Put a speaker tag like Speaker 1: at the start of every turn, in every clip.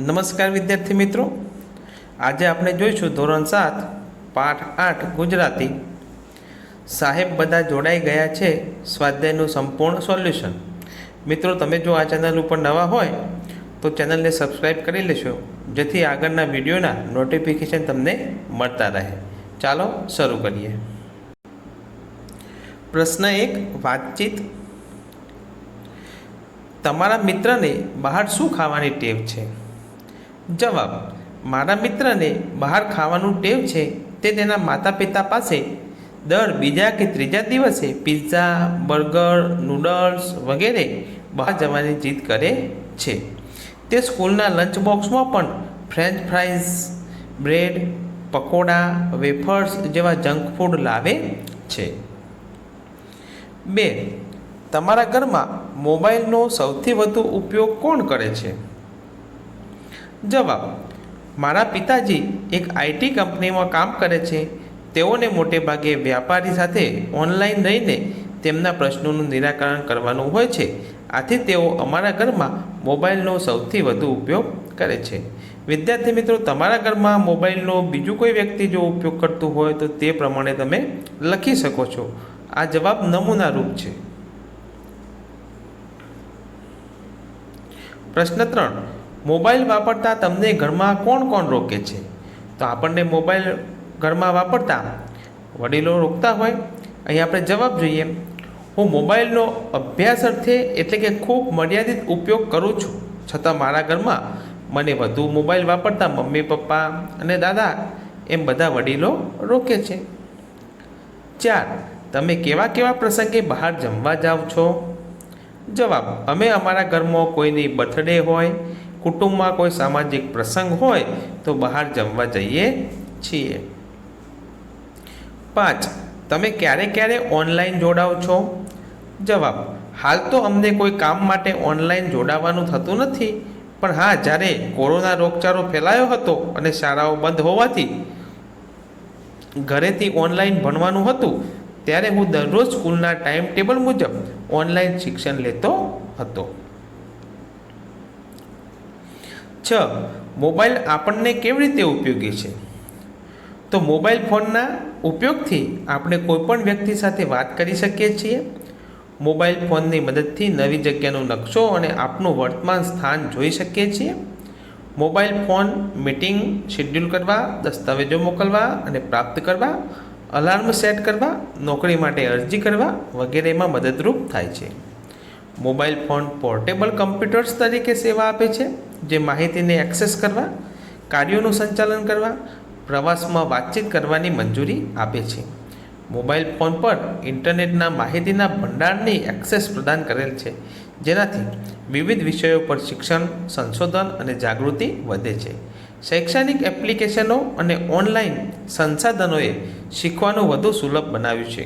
Speaker 1: નમસ્કાર વિદ્યાર્થી મિત્રો, આજે આપણે જોઈશું ધોરણ 7 પાઠ 8 ગુજરાતી. સાહેબ બધા જોડાઈ ગયા છે સ્વાધ્યાયનું સંપૂર્ણ સોલ્યુશન. મિત્રો, તમે જો આ ચેનલ ઉપર નવા હોય તો ચેનલને સબસ્ક્રાઈબ કરી લેશો, જેથી આગળના વિડીયોના નોટિફિકેશન તમને મળતા રહે. ચાલો શરૂ કરીએ. પ્રશ્ન 1, વાતચીત. તમારા મિત્રને બહાર શું ખાવાની ટેવ છે? જવાબ: મારા મિત્રને બહાર ખાવાનું ટેવ છે. તે તેના માતા પિતા પાસે દર બીજા કે ત્રીજા દિવસે પિઝા, બર્ગર, નૂડલ્સ વગેરે બહાર જવાની જીદ કરે છે. તે સ્કૂલના લંચ બોક્સમાં પણ French fries, bread, pakora, wafers જેવા જંક ફૂડ લાવે છે. 2, તમારા ઘરમાં મોબાઈલનો સૌથી વધુ ઉપયોગ કોણ કરે છે? જવાબ: મારા પિતાજી એક આઈટી કંપનીમાં કામ કરે છે. તેઓને મોટે ભાગે વ્યાપારી સાથે ઓનલાઈન રહીને તેમના પ્રશ્નોનું નિરાકરણ કરવાનું હોય છે. આથી તેઓ અમારા ઘરમાં મોબાઈલનો સૌથી વધુ ઉપયોગ કરે છે. વિદ્યાર્થી મિત્રો, તમારા ઘરમાં મોબાઈલનો બીજું કોઈ વ્યક્તિ જો ઉપયોગ કરતું હોય તો તે પ્રમાણે તમે લખી શકો છો. આ જવાબ નમૂના રૂપ છે. પ્રશ્ન 3, મોબાઈલ વાપરતા તમને ઘરમાં કોણ કોણ રોકે છે? તો આપણને મોબાઈલ ઘરમાં વાપરતા વડીલો રોકતા હોય. અહીં આપણે જવાબ જોઈએ. હું મોબાઈલનો અભ્યાસ અર્થે એટલે કે ખૂબ મર્યાદિત ઉપયોગ કરું છું, છતાં મારા ઘરમાં મને વધુ મોબાઈલ વાપરતા મમ્મી, પપ્પા અને દાદા એમ બધા વડીલો રોકે છે. 4, તમે કેવા કેવા પ્રસંગે બહાર જમવા જાઓ છો? જવાબ: અમે અમારા ઘરમાં કોઈની બર્થડે હોય, કુટુંબમાં કોઈ સામાજિક પ્રસંગ હોય તો બહાર જમવા જઈએ છીએ. 5, તમે ક્યારે ક્યારે ઓનલાઈન જોડાઓ છો? જવાબ: હાલ તો અમને કોઈ કામ માટે ઓનલાઈન જોડાવાનું થતું નથી, પણ હા, જ્યારે કોરોના રોગચાળો ફેલાયો હતો અને શાળાઓ બંધ હોવાથી ઘરેથી ઓનલાઈન ભણવાનું હતું, ત્યારે હું દરરોજ સ્કૂલના ટાઈમ ટેબલ મુજબ ઓનલાઈન શિક્ષણ લેતો હતો. 6, મોબાઈલ આપણને કેવી રીતે ઉપયોગી છે? તો મોબાઈલ ફોનના ઉપયોગથી આપણે કોઈપણ વ્યક્તિ સાથે વાત કરી શકીએ છીએ. મોબાઈલ ફોનની મદદથી નવી જગ્યાનો નકશો અને આપનું વર્તમાન સ્થાન જોઈ શકીએ છીએ. મોબાઈલ ફોન મીટિંગ શેડ્યુલ કરવા, દસ્તાવેજો મોકલવા અને પ્રાપ્ત કરવા, અલાર્મ સેટ કરવા, નોકરી માટે અરજી કરવા વગેરેમાં મદદરૂપ થાય છે. મોબાઈલ ફોન પોર્ટેબલ કમ્પ્યુટર્સ તરીકે સેવા આપે છે, જે માહિતીને એક્સેસ કરવા, કાર્યોનું સંચાલન કરવા, પ્રવાસમાં વાતચીત કરવાની મંજૂરી આપે છે. મોબાઈલ ફોન પર ઇન્ટરનેટના માહિતીના ભંડારની એક્સેસ પ્રદાન કરેલ છે, જેનાથી વિવિધ વિષયો પર શિક્ષણ, સંશોધન અને જાગૃતિ વધે છે. શૈક્ષણિક એપ્લિકેશનો અને ઓનલાઈન સંસાધનોએ શીખવાનું વધુ સુલભ બનાવ્યું છે.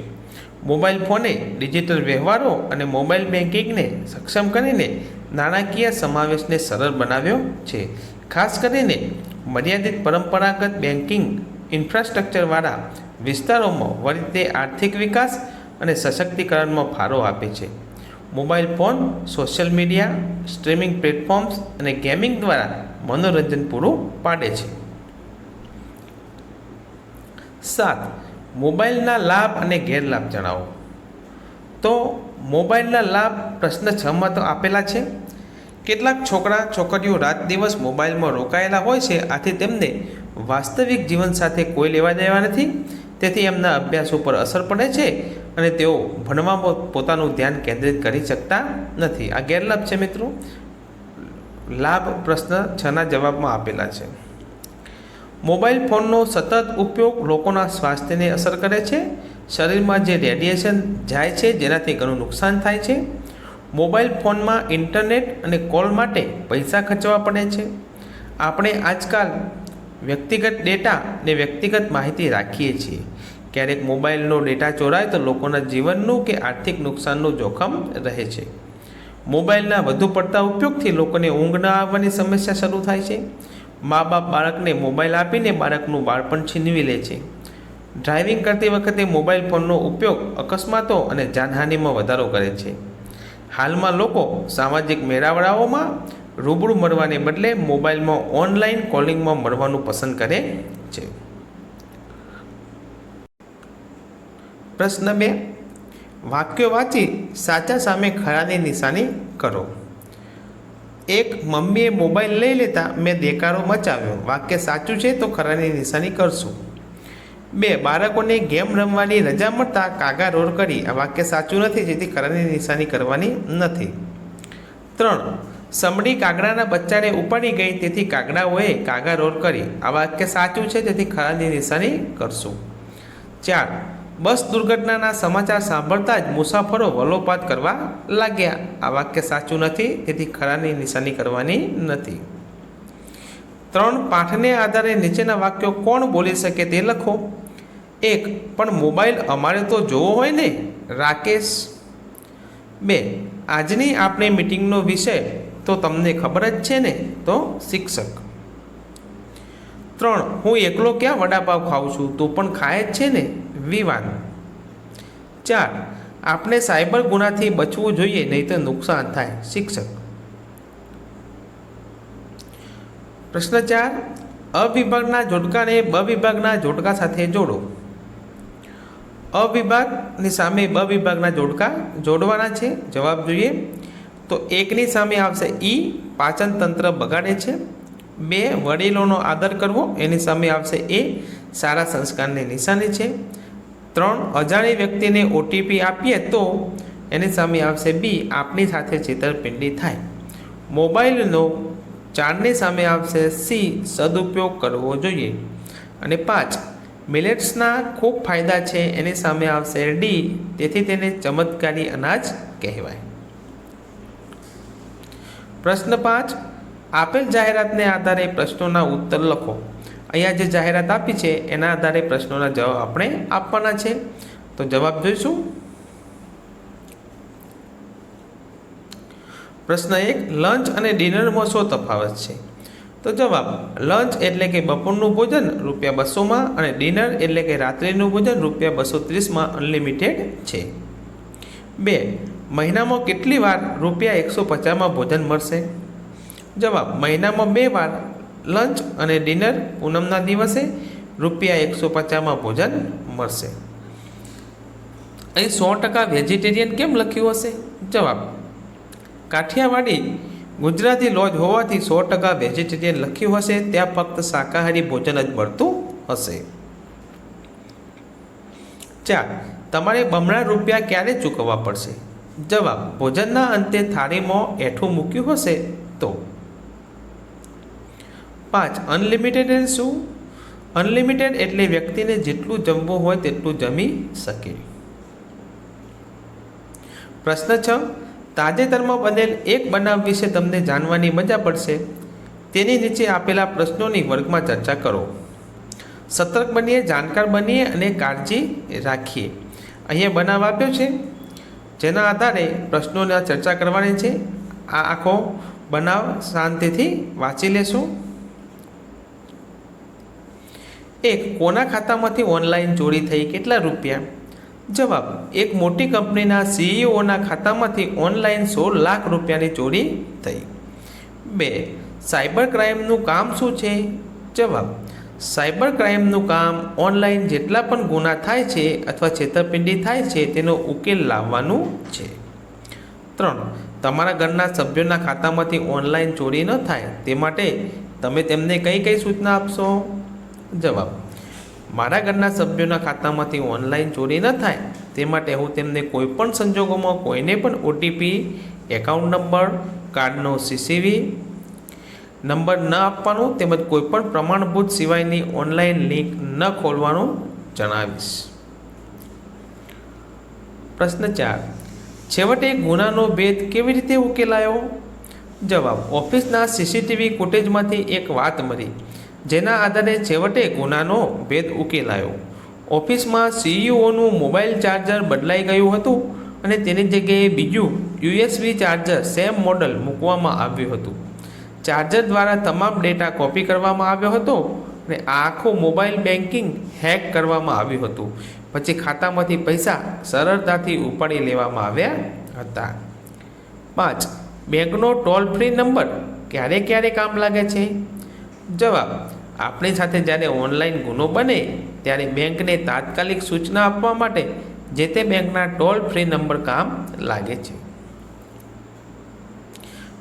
Speaker 1: મોબાઈલ ફોને ડિજિટલ વ્યવહારો અને મોબાઈલ બેન્કિંગને સક્ષમ કરીને નાણાકીય સમાવેશને સરળ બનાવ્યો છે. ખાસ કરીને મર્યાદિત પરંપરાગત બેન્કિંગ ઇન્ફ્રાસ્ટ્રક્ચરવાળા વિસ્તારોમાં વળી તે આર્થિક વિકાસ અને સશક્તિકરણમાં ફાળો આપે છે. Mobile phone social media, streaming platforms અને ગેમિંગ દ્વારા મનોરંજન પૂરું પાડે છે. 7, મોબાઈલના લાભ અને ગેરલાભ જણાવો. તો મોબાઈલના લાભ પ્રશ્ન 6માં તો આપેલા છે. કેટલાક છોકરા છોકરીઓ રાત દિવસ મોબાઈલમાં રોકાયેલા હોય છે, આથી તેમને વાસ્તવિક જીવન સાથે કોઈ લેવા દેવા નથી. તેથી એમના અભ્યાસ ઉપર અસર પડે છે અને તેઓ ભણવામાં પોતાનું ધ્યાન કેન્દ્રિત કરી શકતા નથી. આ ગેરલાભ છે મિત્રો. લાભ પ્રશ્ન 6ના જવાબમાં આપેલા છે. મોબાઈલ ફોનનો સતત ઉપયોગ લોકોના સ્વાસ્થ્યને અસર કરે છે. શરીરમાં જે રેડિયેશન જાય છે, જેનાથી ઘણું નુકસાન થાય છે. મોબાઈલ ફોનમાં ઇન્ટરનેટ અને કોલ માટે પૈસા ખર્ચવા પડે છે. આપણે આજકાલ વ્યક્તિગત ડેટા ને વ્યક્તિગત માહિતી રાખીએ છીએ. ક્યારેક મોબાઈલનો ડેટા ચોરાય તો લોકોના જીવનનું કે આર્થિક નુકસાનનું જોખમ રહે છે. મોબાઈલના વધુ પડતા ઉપયોગથી લોકોને ઊંઘ ન આવવાની સમસ્યા શરૂ થાય છે. મા બાપ બાળકને મોબાઈલ આપીને બાળકનું બાળપણ છીનવી લે છે. ડ્રાઇવિંગ કરતી વખતે મોબાઈલ ફોનનો ઉપયોગ અકસ્માતો અને જાનહાનિમાં વધારો કરે છે. હાલમાં લોકો સામાજિક મેળાવડાઓમાં રૂબરૂ મળવાને બદલે મોબાઈલમાં ઓનલાઈન કોલિંગમાં મળવાનું પસંદ કરે છે. પ્રશ્ન 2. વાક્યો વાંચી સાચા સામે ખરાની નિશાની કરો. 1. મમ્મીએ મોબાઈલ લઈ લેતા મેં દેકારો મચાવ્યો. વાક્ય સાચું છે તો ખરાની નિશાની કરશું. 2. બાળકોને ગેમ રમવાની રજા મળતા કાગા રોર કરી. આ વાક્ય સાચું નથી, જેથી ખરાની નિશાની કરવાની નથી. 3. સમડી કાગડાના બચ્ચાને ઉપાડી ગઈ, તેથી કાગડાઓએ કાગા રોર કરી. આ વાક્ય સાચું છે, જેથી ખરાની નિશાની કરશું. 4. બસ દુર્ઘટનાના સમાચાર સાંભળતા જ મુસાફરો વલોપાત કરવા લાગ્યા. આ વાક્ય સાચું નથી, તેથી ખરાની નિશાની કરવાની નથી. 3. પાઠને આધારે નીચેના વાક્યો કોણ બોલી શકે તે લખો. 1. પણ મોબાઈલ અમારે તો જોવો હોય ને, રાકેશ. 2. આજની આપણી મીટિંગનો વિષય તો તમને ખબર જ છે ને, તો શિક્ષક. 3. હું એકલો ક્યાં વડાપાવ ખાઉં છું, તું પણ ખાય જ છે ને, વિવાન. 4. આપણે સાયબર ગુનાથી બચવું જોઈએ, નહીં તો નુકસાન થાય, શિક્ષક. પ્રશ્ન 4. અ વિભાગના જોડકાને બ વિભાગના જોડકા સાથે જોડો. અ વિભાગની સામે બ વિભાગના જોડકા જોડવાના છે. જવાબ જોઈએ તો 1ની સામે આવશે ઈ, પાચન તંત્ર બગાડે છે. 2. વડીલોનો આદર કરવો, એની સામે આવશે એ, સારા સંસ્કારની નિશાની છે. 3. અજાણી વ્યક્તિને ઓટીપી આપીએ તો, એની સામે આવશે બી, આપણી સાથે છેતરપિંડી થાય. મોબાઈલનો 4ની સામે આવશે સી, સદુપયોગ કરવો જોઈએ. અને 5. મિલેટ્સના ખૂબ ફાયદા છે, એની સામે આવશે ડી, તેથી તેને ચમત્કારી અનાજ કહેવાય. પ્રશ્ન 5. આપેલ જાહેરાતને આધારે પ્રશ્નોના ઉત્તર લખો. અહીંયા જે જાહેરાત આપી છે એના આધારે પ્રશ્નોના જવાબ આપણે આપવાના છે. તો જવાબ જોઈશું. પ્રશ્ન 1. લંચ અને ડિનરમાં શું તફાવત છે? તો જવાબ, લંચ એટલે કે બપોરનું ભોજન ₹200માં, અને ડિનર એટલે કે રાત્રિનું ભોજન ₹230માં અનલિમિટેડ છે. 2. મહિનામાં કેટલી વાર ₹150માં ભોજન મળશે? જવાબ, મહિનામાં 2 વાર લંચ અને ડિનર. પૂનમના દિવસે ₹150માં ભોજન મળશે. અહીં 100% વેજીટેરિયન કેમ લખ્યું હશે? જવાબ, કાઠિયાવાડી ગુજરાતી લોજ હોવાથી 100% વેજીટેરિયન લખ્યું હશે. ત્યાં ફક્ત શાકાહારી ભોજન જ મળતું હશે. 4. તમારે બમણા રૂપિયા ક્યારે ચૂકવવા પડશે? જવાબ, ભોજનના અંતે થાળીમાં એઠું મૂક્યું હશે તો. 5. અનલિમિટેડ એટલે શું? અનલિમિટેડ એટલે વ્યક્તિને જેટલું જમવું હોય તેટલું જમી શકે. પ્રશ્ન 6. તાજેતરમાં બનેલ એક બનાવ વિશે તમને જાણવાની મજા પડશે. તેની નીચે આપેલા પ્રશ્નોની વર્ગમાં ચર્ચા કરો. સતર્ક બનીએ, જાણકાર બનીએ અને કાળજી રાખીએ. અહીંયા બનાવ આપ્યો છે, જેના આધારે પ્રશ્નોની ચર્ચા કરવાની છે. આ આખો બનાવ શાંતિથી વાંચી લેશું. 1. કોના ખાતામાંથી ઓનલાઈન ચોરી થઈ, કેટલા રૂપિયા? જવાબ, એક મોટી કંપનીના સીઈઓના ખાતામાંથી ઓનલાઈન 16 લાખ રૂપિયાની ચોરી થઈ. 2. સાયબર ક્રાઇમનું કામ શું છે? જવાબ, સાયબર ક્રાઇમનું કામ ઓનલાઈન જેટલા પણ ગુના થાય છે અથવા છેતરપિંડી થાય છે તેનો ઉકેલ લાવવાનું છે. 3. તમારા ઘરના સભ્યોના ખાતામાંથી ઓનલાઈન ચોરી ન થાય તે માટે તમે તેમને કઈ કઈ સૂચના આપશો? જવાબ, મારા ઘરના સભ્યોના ખાતામાંથી ઓનલાઈન ચોરી ન થાય તે માટે હું તેમને કોઈપણ સંજોગોમાં કોઈને પણ ઓટીપી, એકાઉન્ટ નંબર, કાર્ડનો સીસીવી નંબર ન આપવાનું તેમજ કોઈપણ પ્રમાણભૂત સિવાયની ઓનલાઈન લિંક ન ખોલવાનું જણાવીશ. પ્રશ્ન 4. છેવટે ગુનાનો ભેદ કેવી રીતે ઉકેલાયો? જવાબ, ઓફિસના સીસીટીવી ફૂટેજમાંથી એક વાત મળી, જેના આધારે છેવટે ગુનાનો ભેદ ઉકેલાયો. ઓફિસમાં સીઈઓનું મોબાઈલ ચાર્જર બદલાઈ ગયું હતું અને તેની જગ્યાએ બીજું યુએસબી ચાર્જર સેમ મોડલ મૂકવામાં આવ્યું હતું. ચાર્જર દ્વારા તમામ ડેટા કોપી કરવામાં આવ્યો હતો અને આખું મોબાઈલ બેન્કિંગ હેક કરવામાં આવ્યું હતું. પછી ખાતામાંથી પૈસા સરળતાથી ઉપાડી લેવામાં આવ્યા હતા. 5. બેંકનો ટોલ ફ્રી નંબર ક્યારે ક્યારે કામ લાગે છે? જવાબ: આપણી સાથે જ્યારે ઓનલાઈન ગુનો બને ત્યારે બેંકને તાત્કાલિક સૂચના આપવા માટે જે તે બેંકના ટોલ ફ્રી નંબર કામ લાગે છે.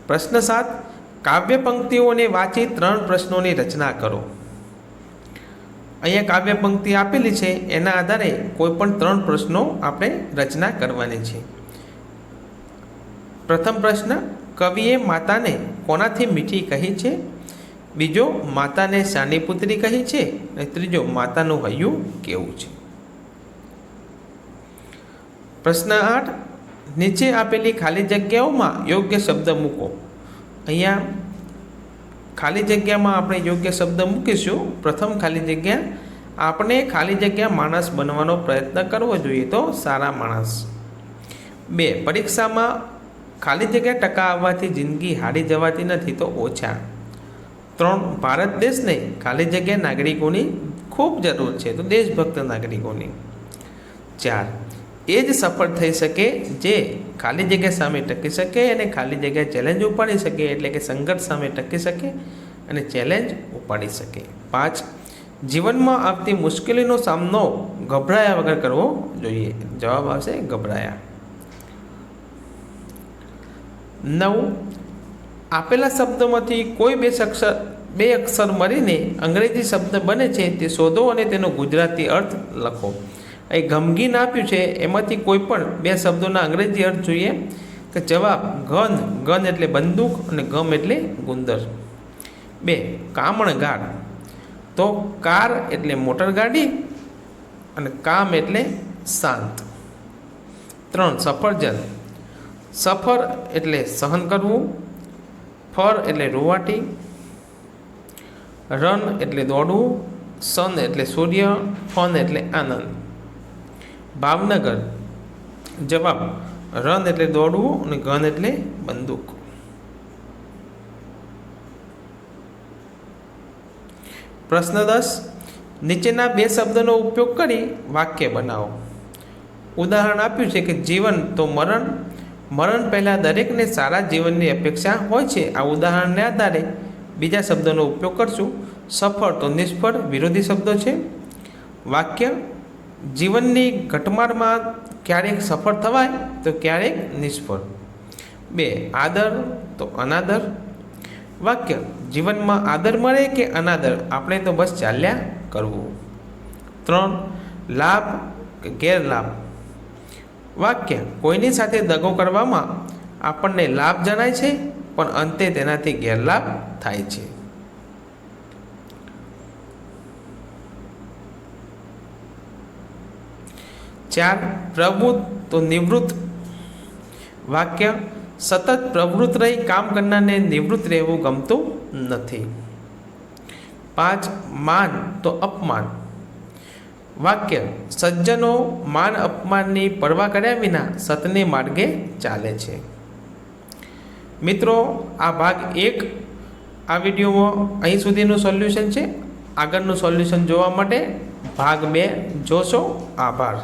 Speaker 1: પ્રશ્ન 7. કાવ્ય પંક્તિઓને વાંચી 3 પ્રશ્નોની રચના કરો. અહીંયા કાવ્ય પંક્તિ આપેલી છે, એના આધારે કોઈ પણ 3 પ્રશ્નો આપણે રચના કરવાની છે. પ્રથમ પ્રશ્ન: કવિએ માતાને કોનાથી મીઠી કહી છે? બીજો, માતાને શાની પુત્રી કહી છે? અને ત્રીજો, માતાનું હૈયું કેવું છે? પ્રશ્ન 8. નીચે આપેલી ખાલી જગ્યાઓમાં યોગ્ય શબ્દ મૂકો. અહીંયા ખાલી જગ્યામાં આપણે યોગ્ય શબ્દ મૂકીશું. પ્રથમ ખાલી જગ્યા: આપણે ખાલી જગ્યા માણસ બનવાનો પ્રયત્ન કરવો જોઈએ, તો સારા માણસ. 2. પરીક્ષામાં ખાલી જગ્યા ટકા આવવાથી જિંદગી હારી જવાતી નથી, તો ઓછા. 3. ભારત દેશને ખાલી જગ્યા નાગરિકોની ખૂબ જરૂર છે, તો દેશભક્ત નાગરિકોની. 4. એ જ સફળ થઈ શકે જે ખાલી જગ્યા સામે ટકી શકે અને ખાલી જગ્યા ચેલેન્જ ઉપાડી શકે, એટલે કે સંઘર્ષ સામે ટકી શકે અને ચેલેન્જ ઉપાડી શકે. 5. જીવનમાં આવતી મુશ્કેલીનો સામનો ગભરાયા વગર કરવો જોઈએ. જવાબ આવશે ગભરાયા. 9. આપેલા શબ્દોમાંથી કોઈ બે અક્ષર મળીને અંગ્રેજી શબ્દ બને છે તે શોધો અને તેનો ગુજરાતી અર્થ લખો. અહીં ગમગીન આપ્યું છે, એમાંથી કોઈ પણ 2 શબ્દોના અંગ્રેજી અર્થ જોઈએ. તો જવાબ ગન. ગન એટલે બંદૂક અને ગમ એટલે ગુંદર. 2. કામણગાર. તો કાર એટલે મોટર ગાડી અને કામ એટલે શાંત. 3. સફરજન. સફર એટલે સહન કરવું. ફર એટલે રૂવાટી. રન એટલે દોડવું. સન એટલે સૂર્ય. ફન એટલે આનંદ. ભાવનગર. જવાબ રન એટલે દોડવું અને ગન એટલે બંદૂક. પ્રશ્ન 10. નીચેના 2 શબ્દોનો ઉપયોગ કરી વાક્ય બનાવો. ઉદાહરણ આપ્યું છે કે જીવન તો મરણ. મરણ પહેલાં દરેકને સારા જીવનની અપેક્ષા હોય છે. આ ઉદાહરણને આધારે બીજા શબ્દોનો ઉપયોગ કરશું. સફળ તો નિષ્ફળ વિરોધી શબ્દો છે. વાક્ય: જીવનની ઘટમાળમાં ક્યારેક સફળ થવાય તો ક્યારેક નિષ્ફળ. 2. આદર તો અનાદર. વાક્ય: જીવનમાં આદર મળે કે અનાદર, આપણે તો બસ ચાલ્યા કરવું. 3. લાભ કે ગેરલાભ. વાક્ય: કોઈની સાથે દગો કરવામાં આપણને લાભ જણાય છે, પણ અંતે તેનાથી ગેરલાભ થાય છે. 4. પ્રવૃત્ત તો નિવૃત્ત. વાક્ય: સતત પ્રવૃત્ત રહી કામ કરનારને નિવૃત્ત રહેવું ગમતું નથી. 5. માન તો અપમાન. વાક્ય: સજ્જનો માન અપમાનની પરવા કર્યા વિના સતને માર્ગે ચાલે છે. મિત્રો, આ ભાગ 1 આ વિડીયોમાં અહીં સુધીનું સોલ્યુશન છે. આગળનું સોલ્યુશન જોવા માટે ભાગ 2 જોશો. આભાર.